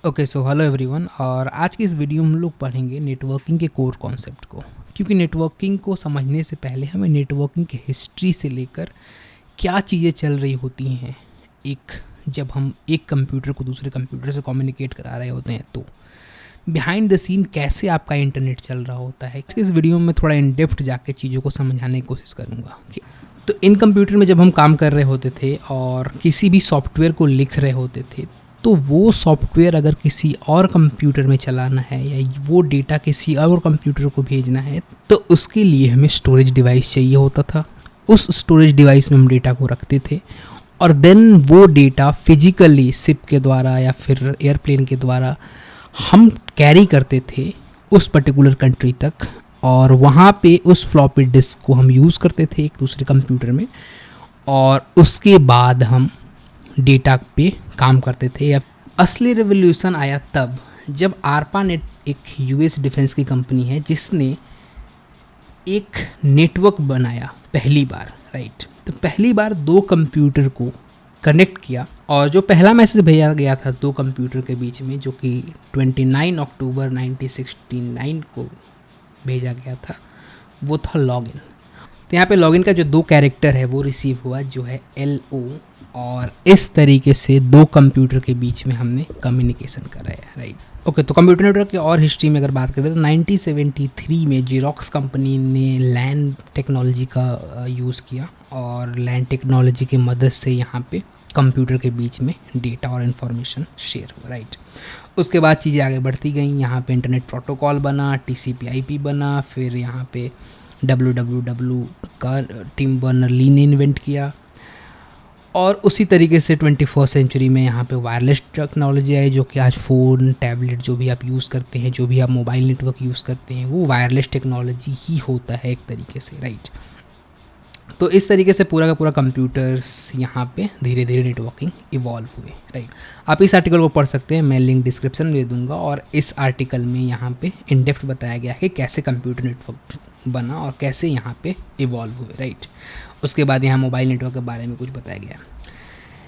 Okay so hello everyone. और आज की इस वीडियो में हम लोग पढ़ेंगे नेटवर्किंग के कोर कॉन्सेप्ट को, क्योंकि नेटवर्किंग को समझने से पहले हमें नेटवर्किंग की हिस्ट्री से लेकर क्या चीज़ें चल रही होती हैं जब हम एक कंप्यूटर को दूसरे कंप्यूटर से कम्युनिकेट करा रहे होते हैं तो बिहाइंड द सीन कैसे आपका इंटरनेट चल रहा होता है। इस वीडियो में थोड़ा इन डेप्थ जाके चीज़ों को समझाने की कोशिश करूँगा। तो इन कंप्यूटर में जब हम काम कर रहे होते थे और किसी भी सॉफ्टवेयर को लिख रहे होते थे, तो वो सॉफ्टवेयर अगर किसी और कंप्यूटर में चलाना है या वो डेटा किसी और कंप्यूटर को भेजना है तो उसके लिए हमें स्टोरेज डिवाइस चाहिए होता था। उस स्टोरेज डिवाइस में हम डेटा को रखते थे और देन वो डेटा फिजिकली शिप के द्वारा या फिर एयरप्लेन के द्वारा हम कैरी करते थे उस पर्टिकुलर कंट्री तक, और वहाँ पे उस फ्लॉपी डिस्क को हम यूज़ करते थे एक दूसरे कंप्यूटर में, और उसके बाद हम डेटा पे काम करते थे। या असली रेवोल्यूशन आया तब जब आरपानेट एक यूएस डिफेंस की कंपनी है जिसने एक नेटवर्क बनाया पहली बार, राइट। तो पहली बार दो कंप्यूटर को कनेक्ट किया और जो पहला मैसेज भेजा गया था दो कंप्यूटर के बीच में, जो कि 29 अक्टूबर 1969 को भेजा गया था, वो था लॉगिन। तो यहाँ पे लॉगिन का जो दो कैरेक्टर है वो रिसीव हुआ, जो है LO, और इस तरीके से दो कंप्यूटर के बीच में हमने कम्युनिकेशन कराया, राइट। ओके, तो कंप्यूटर नेटवर्क की और हिस्ट्री में अगर बात करें तो 1973 में जेरोक्स कंपनी ने लैन टेक्नोलॉजी का यूज़ किया और लैन टेक्नोलॉजी की मदद से यहाँ पे कंप्यूटर के बीच में डेटा और इन्फॉर्मेशन शेयर हुआ, राइट। उसके बाद चीज़ें आगे बढ़ती गई, यहाँ पे इंटरनेट प्रोटोकॉल बना, TCP/IP बना, फिर यहाँ पे WWW का टिम बर्नर-ली ने इन्वेंट किया, और उसी तरीके से 21st सेंचुरी में यहाँ पे वायरलेस टेक्नोलॉजी आई, जो कि आज फ़ोन, टैबलेट जो भी आप यूज़ करते हैं, जो भी आप मोबाइल नेटवर्क यूज़ करते हैं, वो वायरलेस टेक्नोलॉजी ही होता है एक तरीके से, राइट। तो इस तरीके से पूरा का पूरा कंप्यूटर्स यहाँ पे धीरे धीरे नेटवर्किंग इवॉल्व हुए, राइट। आप इस आर्टिकल को पढ़ सकते हैं, मैं लिंक डिस्क्रिप्शन में दे दूँगा, और इस आर्टिकल में यहाँ पे इन डेप्थ बताया गया है कि कैसे कंप्यूटर नेटवर्क बना और कैसे यहाँ पे इवॉल्व हुए, राइट। उसके बाद यहाँ मोबाइल नेटवर्क के बारे में कुछ बताया गया,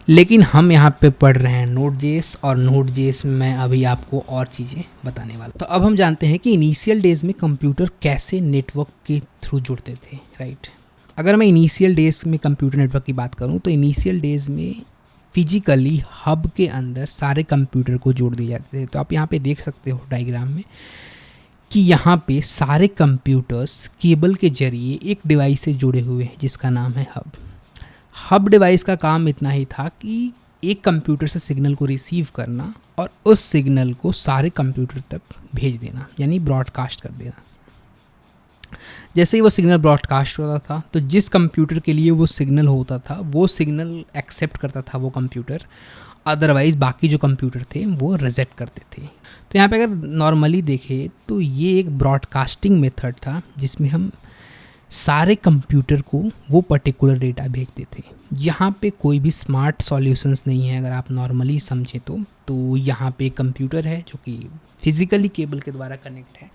लेकिन हम यहाँ पे पढ़ रहे हैं नोड.जेएस, और नोड.जेएस में अभी आपको और चीज़ें बताने वाला। तो अब हम जानते हैं कि इनिशियल डेज में कंप्यूटर कैसे नेटवर्क के थ्रू जुड़ते थे, राइट। अगर मैं इनिशियल डेज में कंप्यूटर नेटवर्क की बात करूँ तो इनिशियल डेज में फिजिकली हब के अंदर सारे कंप्यूटर को जोड़ दिए जाते थे। तो आप यहाँ पे देख सकते हो डायग्राम में कि यहाँ पे सारे कंप्यूटर्स केबल के जरिए एक डिवाइस से जुड़े हुए हैं जिसका नाम है हब। हब डिवाइस का काम इतना ही था कि एक कंप्यूटर से सिग्नल को रिसीव करना और उस सिग्नल को सारे कंप्यूटर तक भेज देना, यानी ब्रॉडकास्ट कर देना। जैसे ही वो सिग्नल ब्रॉडकास्ट होता था तो जिस कंप्यूटर के लिए वो सिग्नल होता था वो सिग्नल एक्सेप्ट करता था वो कंप्यूटर, अदरवाइज़ बाकी जो कंप्यूटर थे वो रिजेक्ट करते थे। तो यहाँ पे अगर नॉर्मली देखें तो ये एक ब्रॉडकास्टिंग मेथड था जिसमें हम सारे कंप्यूटर को वो पर्टिकुलर डेटा भेजते थे। यहाँ पे कोई भी स्मार्ट सॉल्यूशंस नहीं है अगर आप नॉर्मली समझें तो यहाँ पे एक कंप्यूटर है जो कि फिजिकली केबल के द्वारा कनेक्ट है,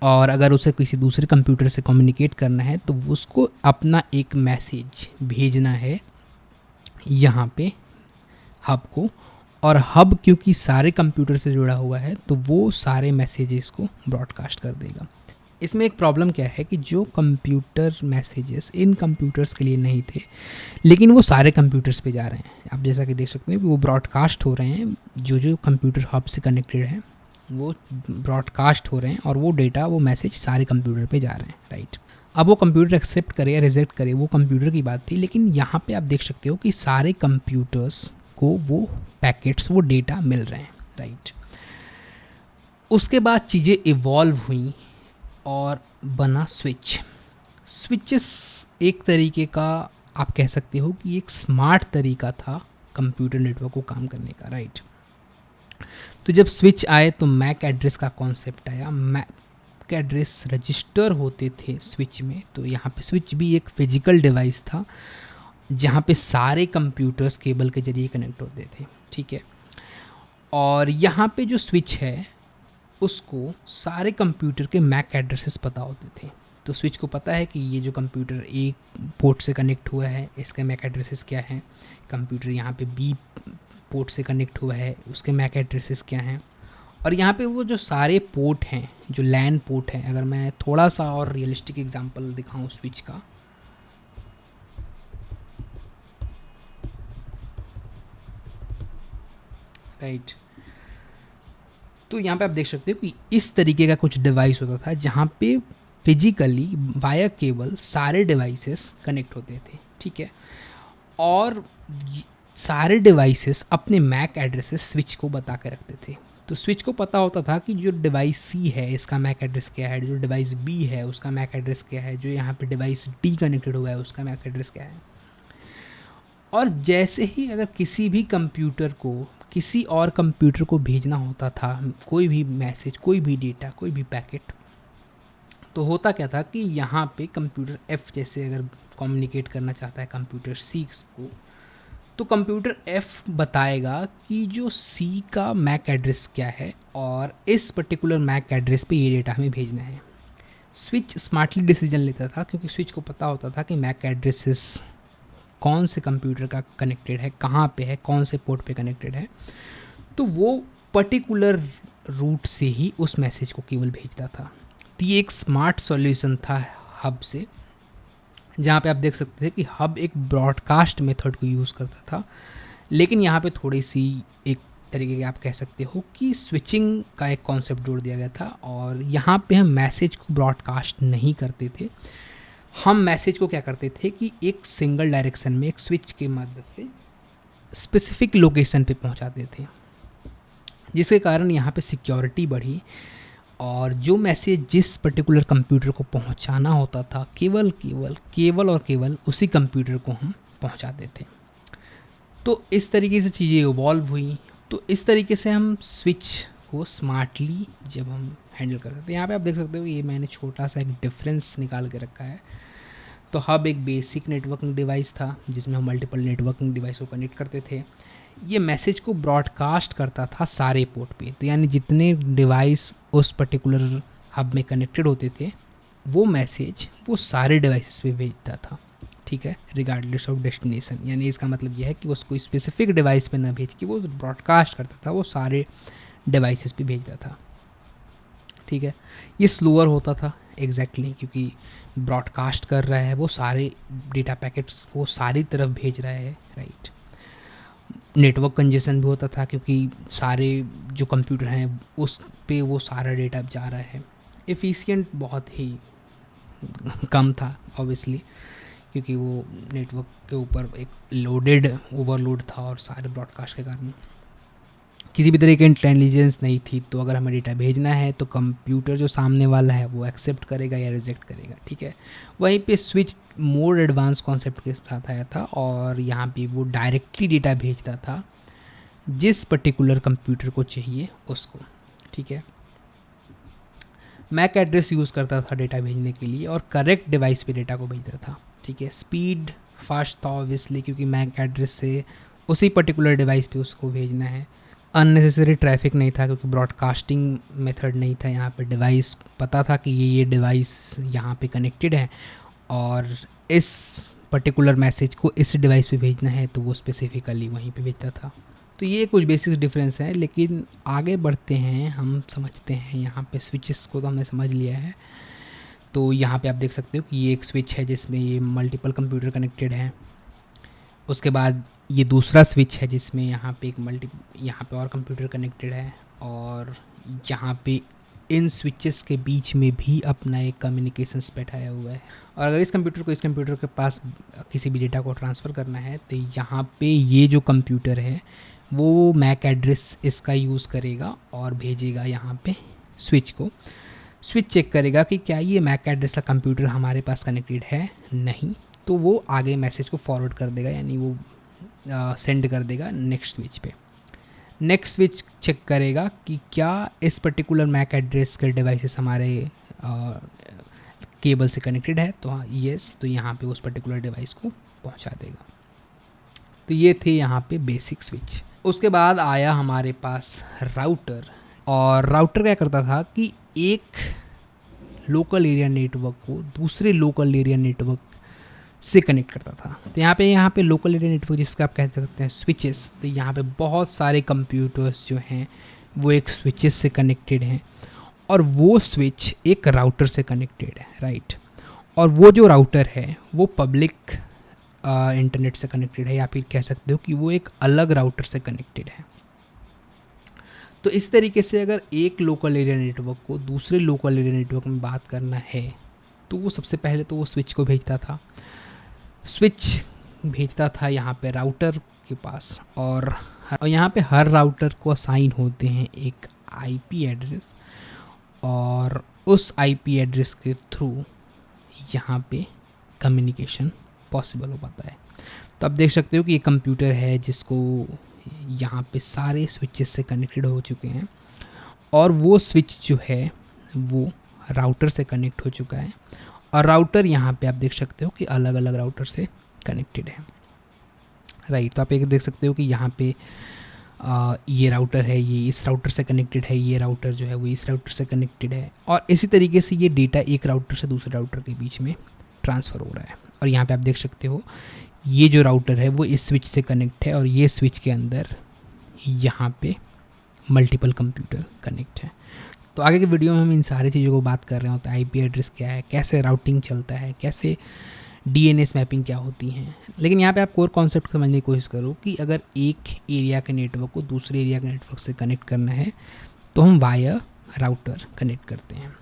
और अगर उसे किसी दूसरे कंप्यूटर से कम्युनिकेट करना है तो उसको अपना एक मैसेज भेजना है यहाँ पे हब को, और हब क्योंकि सारे कंप्यूटर से जुड़ा हुआ है तो वो सारे मैसेजेस को ब्रॉडकास्ट कर देगा। इसमें एक प्रॉब्लम क्या है कि जो कंप्यूटर मैसेजेस इन कंप्यूटर्स के लिए नहीं थे लेकिन वो सारे कंप्यूटर्स पे जा रहे हैं। आप जैसा कि देख सकते हैं कि वो ब्रॉडकास्ट हो रहे हैं, जो कंप्यूटर हब से कनेक्टेड है वो ब्रॉडकास्ट हो रहे हैं, और वो डेटा, वो मैसेज सारे कंप्यूटर पे जा रहे हैं, राइट। अब वो कंप्यूटर एक्सेप्ट करे या रिजेक्ट करे वो कंप्यूटर की बात थी, लेकिन यहाँ पे आप देख सकते हो कि सारे कंप्यूटर्स को वो पैकेट्स, वो डेटा मिल रहे हैं, राइट। उसके बाद चीज़ें इवॉल्व हुई और बना स्विचेस एक तरीके का आप कह सकते हो कि एक स्मार्ट तरीका था कंप्यूटर नेटवर्क को काम करने का, राइट। तो जब स्विच आए तो मैक एड्रेस का कॉन्सेप्ट आया। मैक एड्रेस रजिस्टर होते थे स्विच में, तो यहाँ पे स्विच भी एक फिजिकल डिवाइस था जहाँ पे सारे कंप्यूटर्स केबल के जरिए कनेक्ट होते थे, ठीक है। और यहाँ पे जो स्विच है उसको सारे कंप्यूटर के मैक एड्रेसेस पता होते थे। तो स्विच को पता है कि ये जो कंप्यूटर ए पोर्ट से कनेक्ट हुआ है इसके मैक एड्रेसेस क्या हैं, कंप्यूटर यहाँ पे बी पोर्ट से कनेक्ट हुआ है उसके मैक एड्रेसेस क्या हैं, और यहाँ पे वो जो सारे पोर्ट हैं जो लैन पोर्ट हैं, अगर मैं थोड़ा सा और रियलिस्टिक एग्जांपल दिखाऊं स्विच का, राइट, तो यहाँ पे आप देख सकते हो कि इस तरीके का कुछ डिवाइस होता था जहाँ पे फिजिकली वाया केबल सारे डिवाइसेस कनेक्ट होते थे, ठीक है, और सारे डिवाइसेस अपने मैक एड्रेसेस स्विच को बता के रखते थे। तो स्विच को पता होता था कि जो डिवाइस सी है इसका मैक एड्रेस क्या है, जो डिवाइस बी है उसका मैक एड्रेस क्या है, जो यहाँ पे डिवाइस डी कनेक्टेड हुआ है उसका मैक एड्रेस क्या है। और जैसे ही अगर किसी भी कंप्यूटर को किसी और कंप्यूटर को भेजना होता था कोई भी मैसेज, कोई भी डेटा, कोई भी पैकेट, तो होता क्या था कि यहाँ पे कंप्यूटर एफ जैसे अगर कम्युनिकेट करना चाहता है कंप्यूटर सी को, तो कंप्यूटर एफ बताएगा कि जो सी का मैक एड्रेस क्या है और इस पर्टिकुलर मैक एड्रेस पे ये डेटा हमें भेजना है। स्विच स्मार्टली डिसीजन लेता था क्योंकि स्विच को पता होता था कि मैक एड्रेसेस कौन से कंप्यूटर का कनेक्टेड है, कहाँ पे है, कौन से पोर्ट पे कनेक्टेड है, तो वो पर्टिकुलर रूट से ही उस मैसेज को केवल भेजता था। तो ये एक स्मार्ट सॉल्यूशन था हब से, जहाँ पे आप देख सकते थे कि हब एक ब्रॉडकास्ट मेथड को यूज़ करता था, लेकिन यहाँ पे थोड़ी सी एक तरीके की आप कह सकते हो कि स्विचिंग का एक कॉन्सेप्ट जोड़ दिया गया था, और यहाँ पे हम मैसेज को ब्रॉडकास्ट नहीं करते थे, हम मैसेज को क्या करते थे कि एक सिंगल डायरेक्शन में एक स्विच के मदद से स्पेसिफिक लोकेशन पे पहुँचाते थे, जिसके कारण यहाँ पे सिक्योरिटी बढ़ी और जो मैसेज जिस पर्टिकुलर कंप्यूटर को पहुंचाना होता था केवल और केवल उसी कंप्यूटर को हम पहुंचाते थे। तो इस तरीके से चीज़ें इवॉल्व हुई। तो इस तरीके से हम स्विच को स्मार्टली जब हम हैंडल कर सकते हैं। यहाँ पे आप देख सकते हो ये मैंने छोटा सा एक डिफरेंस निकाल के रखा है। तो हब एक बेसिक नेटवर्किंग डिवाइस था जिसमें हम मल्टीपल नेटवर्किंग डिवाइस को कनेक्ट करते थे। ये मैसेज को ब्रॉडकास्ट करता था सारे पोर्ट पे, तो यानी जितने डिवाइस उस पर्टिकुलर हब में कनेक्टेड होते थे वो मैसेज वो सारे डिवाइसेस पे भेजता था, ठीक है, रिगार्डलेस ऑफ डेस्टिनेशन। यानी इसका मतलब यह है कि वो कोई स्पेसिफिक डिवाइस पे ना भेज के वो ब्रॉडकास्ट करता था, वो सारे डिवाइसेस पे भेजता था, ठीक है। ये स्लोअर होता था एग्जैक्टली क्योंकि ब्रॉडकास्ट कर रहा है, वो सारे डेटा पैकेट्स को सारी तरफ भेज रहा है, राइट। नेटवर्क कंजेशन भी होता था क्योंकि सारे जो कंप्यूटर हैं उस पे वो सारा डेटा जा रहा है। एफिशिएंट बहुत ही कम था ऑब्वियसली क्योंकि वो नेटवर्क के ऊपर एक लोडेड ओवरलोड था और सारे ब्रॉडकास्ट के कारण किसी भी तरह की इंटेलिजेंस नहीं थी। तो अगर हमें डेटा भेजना है तो कंप्यूटर जो सामने वाला है वो एक्सेप्ट करेगा या रिजेक्ट करेगा, ठीक है। वहीं पे स्विच मोर एडवांस कॉन्सेप्ट के साथ आया था और यहाँ पे वो डायरेक्टली डेटा भेजता था जिस पर्टिकुलर कंप्यूटर को चाहिए उसको, ठीक है। मैक एड्रेस यूज़ करता था डेटा भेजने के लिए और करेक्ट डिवाइस पे डेटा को भेजता था, ठीक है। स्पीड फास्ट था ऑब्वियसली क्योंकि मैक एड्रेस से उसी पर्टिकुलर डिवाइस पे उसको भेजना है। अननेसेसरी ट्रैफिक नहीं था क्योंकि ब्रॉडकास्टिंग मेथड नहीं था, यहाँ पे डिवाइस पता था कि ये डिवाइस यहाँ पे कनेक्टेड है और इस पर्टिकुलर मैसेज को इस डिवाइस पे भेजना है तो वो स्पेसिफिकली वहीं पे भेजता था। तो ये कुछ बेसिक डिफरेंस है, लेकिन आगे बढ़ते हैं हम समझते हैं। यहाँ पे स्विचेस को तो हमने समझ लिया है। तो यहाँ पे आप देख सकते हो कि ये एक स्विच है जिसमें ये मल्टीपल कंप्यूटर कनेक्टेड है। उसके बाद ये दूसरा स्विच है जिसमें यहाँ पे और कंप्यूटर कनेक्टेड है और यहाँ पे इन स्विचेस के बीच में भी अपना एक कम्युनिकेशंस बैठाया हुआ है। और अगर इस कंप्यूटर को इस कंप्यूटर के पास किसी भी डेटा को ट्रांसफ़र करना है तो यहाँ पे ये जो कंप्यूटर है वो मैक एड्रेस इसका यूज़ करेगा और भेजेगा यहाँ पे स्विच को। स्विच चेक करेगा कि क्या ये मैक एड्रेस का कंप्यूटर हमारे पास कनेक्टेड है, नहीं, तो वो आगे मैसेज को फॉरवर्ड कर देगा, यानी वो सेंड कर देगा नेक्स्ट स्विच पे। नेक्स्ट स्विच चेक करेगा कि क्या इस पर्टिकुलर मैक एड्रेस के डिवाइसेस हमारे केबल से कनेक्टेड है, तो हाँ येस, तो यहाँ पे उस पर्टिकुलर डिवाइस को पहुँचा देगा। तो ये थे यहाँ पे बेसिक स्विच। उसके बाद आया हमारे पास राउटर। और राउटर क्या करता था कि एक लोकल एरिया नेटवर्क को दूसरे लोकल एरिया नेटवर्क से कनेक्ट करता था। तो यहाँ पे लोकल एरिया नेटवर्क जिसका आप कह सकते हैं स्विचेस, तो यहाँ पे बहुत सारे कंप्यूटर्स जो हैं वो एक स्विचेस से कनेक्टेड हैं और वो स्विच एक राउटर से कनेक्टेड है, राइट। और वो जो राउटर है वो पब्लिक इंटरनेट से कनेक्टेड है, या फिर कह सकते हो कि वो एक अलग राउटर से कनेक्टेड है। तो इस तरीके से अगर एक लोकल एरिया नेटवर्क को दूसरे लोकल एरिया नेटवर्क में बात करना है तो वो सबसे पहले तो वो स्विच को भेजता था, यहाँ पे राउटर के पास, और यहाँ पे हर राउटर को असाइन होते हैं एक आईपी एड्रेस, और उस आईपी एड्रेस के थ्रू यहाँ पे कम्युनिकेशन पॉसिबल हो पाता है। तो आप देख सकते हो कि ये कंप्यूटर है जिसको यहाँ पे सारे स्विचेस से कनेक्टेड हो चुके हैं, और वो स्विच जो है वो राउटर से कनेक्ट हो चुका है, और राउटर यहाँ पे आप देख सकते हो कि अलग अलग राउटर से कनेक्टेड है, राइट। तो आप एक देख सकते हो कि यहाँ पे ये राउटर है, ये इस राउटर से कनेक्टेड है, ये राउटर जो है वो इस राउटर से कनेक्टेड है, और इसी तरीके से ये डेटा एक राउटर से दूसरे राउटर के बीच में ट्रांसफ़र हो रहा है। और यहाँ पे आप देख सकते हो ये जो राउटर है वो इस स्विच से कनेक्ट है, और ये स्विच के अंदर यहाँ पे मल्टीपल कंप्यूटर कनेक्ट है। तो आगे के वीडियो में हम इन सारी चीज़ों को बात कर रहे होते हैं, आईपी एड्रेस क्या है, कैसे राउटिंग चलता है, कैसे डीएनएस मैपिंग क्या होती हैं। लेकिन यहाँ पे आप कोर कॉन्सेप्ट समझने की कोशिश करो कि अगर एक एरिया के नेटवर्क को दूसरे एरिया के नेटवर्क से कनेक्ट करना है तो हम वाया राउटर कनेक्ट करते हैं,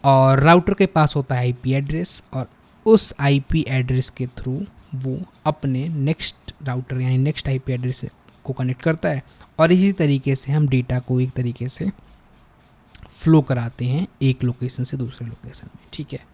और राउटर के पास होता है आईपी एड्रेस, और उस आईपी एड्रेस के थ्रू वो अपने नेक्स्ट राउटर यानी नेक्स्ट आईपी एड्रेस को कनेक्ट करता है, और इसी तरीके से हम डेटा को एक तरीके से फ्लो कराते हैं एक लोकेशन से दूसरे लोकेशन में, ठीक है।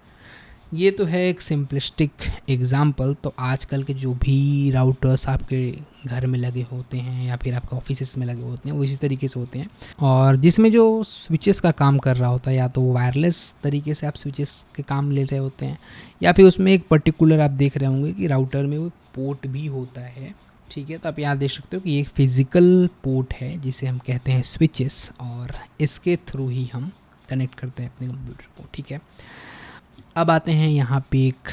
ये तो है एक सिंपलिस्टिक एग्जांपल। तो आजकल के जो भी राउटर्स आपके घर में लगे होते हैं या फिर आपके ऑफिस में लगे होते हैं वो इसी तरीके से होते हैं, और जिसमें जो स्विचेस का काम कर रहा होता है या तो वायरलेस तरीके से आप स्विचेस के काम ले रहे होते हैं, या फिर उसमें एक पर्टिकुलर आप देख रहे होंगे कि राउटर में वो पोर्ट भी होता है, ठीक है। तो आप यहाँ देख सकते हो कि एक फिज़िकल पोर्ट है जिसे हम कहते हैं स्विचेस, और इसके थ्रू ही हम कनेक्ट करते हैं अपने कंप्यूटर को, ठीक है। अब आते हैं यहाँ पे एक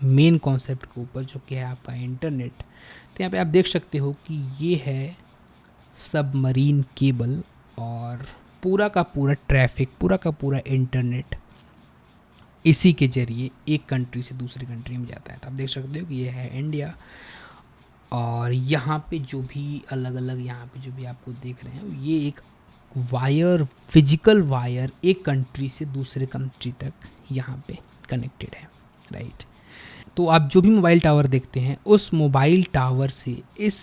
मेन कॉन्सेप्ट के ऊपर जो कि है आपका इंटरनेट। तो यहाँ पे आप देख सकते हो कि ये है सबमरीन केबल, और पूरा का पूरा ट्रैफिक, पूरा का पूरा इंटरनेट इसी के ज़रिए एक कंट्री से दूसरी कंट्री में जाता है। तो आप देख सकते हो कि ये है इंडिया, और यहाँ पे जो भी अलग अलग यहाँ पे जो भी आपको देख रहे हैं ये एक वायर, फिजिकल वायर एक कंट्री से दूसरे कंट्री तक यहाँ पे कनेक्टेड है, राइट। तो आप जो भी मोबाइल टावर देखते हैं उस मोबाइल टावर से इस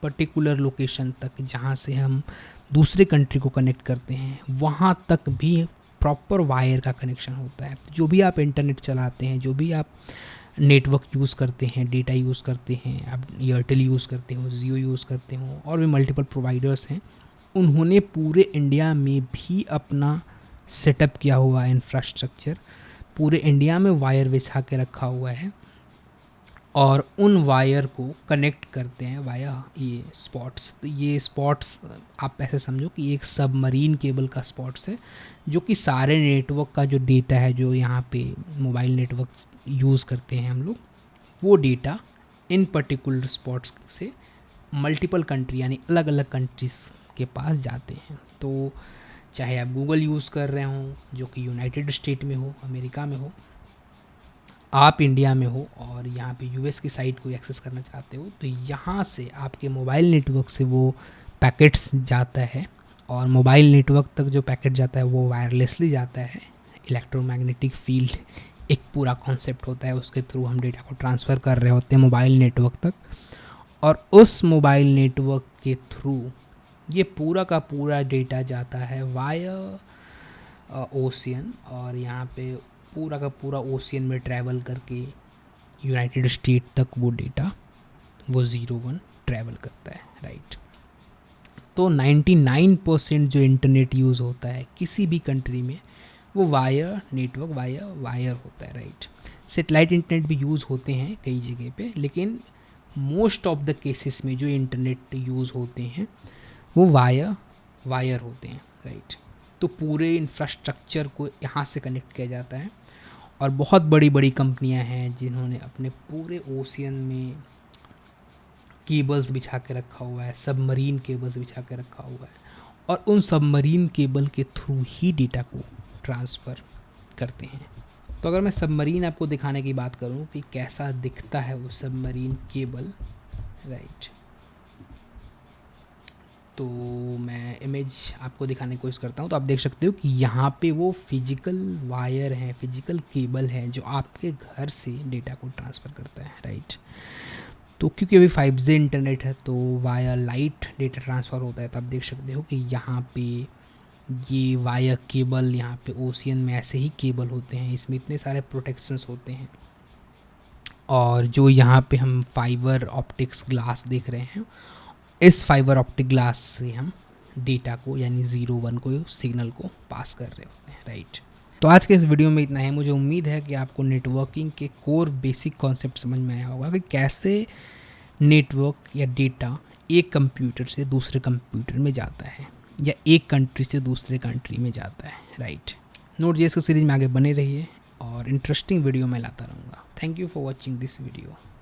पर्टिकुलर लोकेशन तक जहाँ से हम दूसरे कंट्री को कनेक्ट करते हैं वहाँ तक भी प्रॉपर वायर का कनेक्शन होता है। जो भी आप इंटरनेट चलाते हैं, जो भी आप नेटवर्क यूज़ करते हैं, डेटा यूज़ करते हैं, आप एयरटेल यूज़ करते हो, जियो यूज़ करते हो, और भी मल्टीपल प्रोवाइडर्स हैं, उन्होंने पूरे इंडिया में भी अपना सेटअप किया हुआ है इंफ्रास्ट्रक्चर, पूरे इंडिया में वायर बिछा के रखा हुआ है, और उन वायर को कनेक्ट करते हैं वाया ये स्पॉट्स। तो ये स्पॉट्स आप ऐसे समझो कि एक सबमरीन केबल का स्पॉट्स है जो कि सारे नेटवर्क का जो डेटा है जो यहाँ पे मोबाइल नेटवर्क यूज़ करते हैं हम लोग, वो डेटा इन पर्टिकुलर स्पॉट्स से मल्टीपल कंट्री यानी अलग अलग कंट्रीज़ के पास जाते हैं। तो चाहे आप गूगल यूज़ कर रहे हो जो कि यूनाइटेड स्टेट में हो, अमेरिका में हो, आप इंडिया में हो और यहाँ पे यूएस की साइट को एक्सेस करना चाहते हो, तो यहाँ से आपके मोबाइल नेटवर्क से वो पैकेट्स जाता है, और मोबाइल नेटवर्क तक जो पैकेट जाता है वो वायरलेसली जाता है। इलेक्ट्रोमैग्नेटिक फील्ड एक पूरा कॉन्सेप्ट होता है, उसके थ्रू हम डेटा को ट्रांसफ़र कर रहे होते हैं मोबाइल नेटवर्क तक, और उस मोबाइल नेटवर्क के थ्रू ये पूरा का पूरा डेटा जाता है वाया ओशियन, और यहाँ पे पूरा का पूरा ओशियन में ट्रैवल करके यूनाइटेड स्टेट तक वो डेटा वो 01 ट्रैवल करता है, राइट। तो 99% जो इंटरनेट यूज़ होता है किसी भी कंट्री में वो वायर नेटवर्क वायर होता है, राइट। सेटेलाइट इंटरनेट भी यूज़ होते हैं कई जगह पे, लेकिन मोस्ट ऑफ द केसेस में जो इंटरनेट यूज़ होते हैं वो वायर होते हैं, राइट। तो पूरे इंफ्रास्ट्रक्चर को यहाँ से कनेक्ट किया जाता है। और बहुत बड़ी बड़ी कंपनियाँ हैं जिन्होंने अपने पूरे ओशियन में केबल्स बिछा के रखा हुआ है, सबमरीन केबल्स बिछा के रखा हुआ है, और उन सबमरीन केबल के थ्रू ही डेटा को ट्रांसफ़र करते हैं। तो अगर मैं सबमरीन आपको दिखाने की बात करूं कि कैसा दिखता है वो सबमरीन केबल, राइट, तो मैं इमेज आपको दिखाने की कोशिश करता हूँ। तो आप देख सकते हो कि यहाँ पे वो फिजिकल वायर है, फिजिकल केबल है जो आपके घर से डेटा को ट्रांसफ़र करता है, राइट। तो क्योंकि अभी 5G इंटरनेट है तो वाया लाइट डेटा ट्रांसफ़र होता है। तो आप देख सकते हो कि यहाँ पे ये वायर केबल, यहाँ पे ओशियन में ऐसे ही केबल होते हैं, इसमें इतने सारे प्रोटेक्शंस होते हैं। और जो यहाँ पे हम फाइबर ऑप्टिक्स ग्लास देख रहे हैं, इस फाइबर ऑप्टिक ग्लास से हम डेटा को यानी 0-1 को सिग्नल को पास कर रहे होते हैं, राइट। तो आज के इस वीडियो में इतना है। मुझे उम्मीद है कि आपको नेटवर्किंग के कोर बेसिक कॉन्सेप्ट समझ में आया होगा कि कैसे नेटवर्क या डेटा एक कंप्यूटर से दूसरे कंप्यूटर में जाता है या एक कंट्री से दूसरे कंट्री में जाता है, राइट। नोट.js की सीरीज में आगे बने रहिए और इंटरेस्टिंग वीडियो मैं लाता रहूँगा। Thank you for watching this video.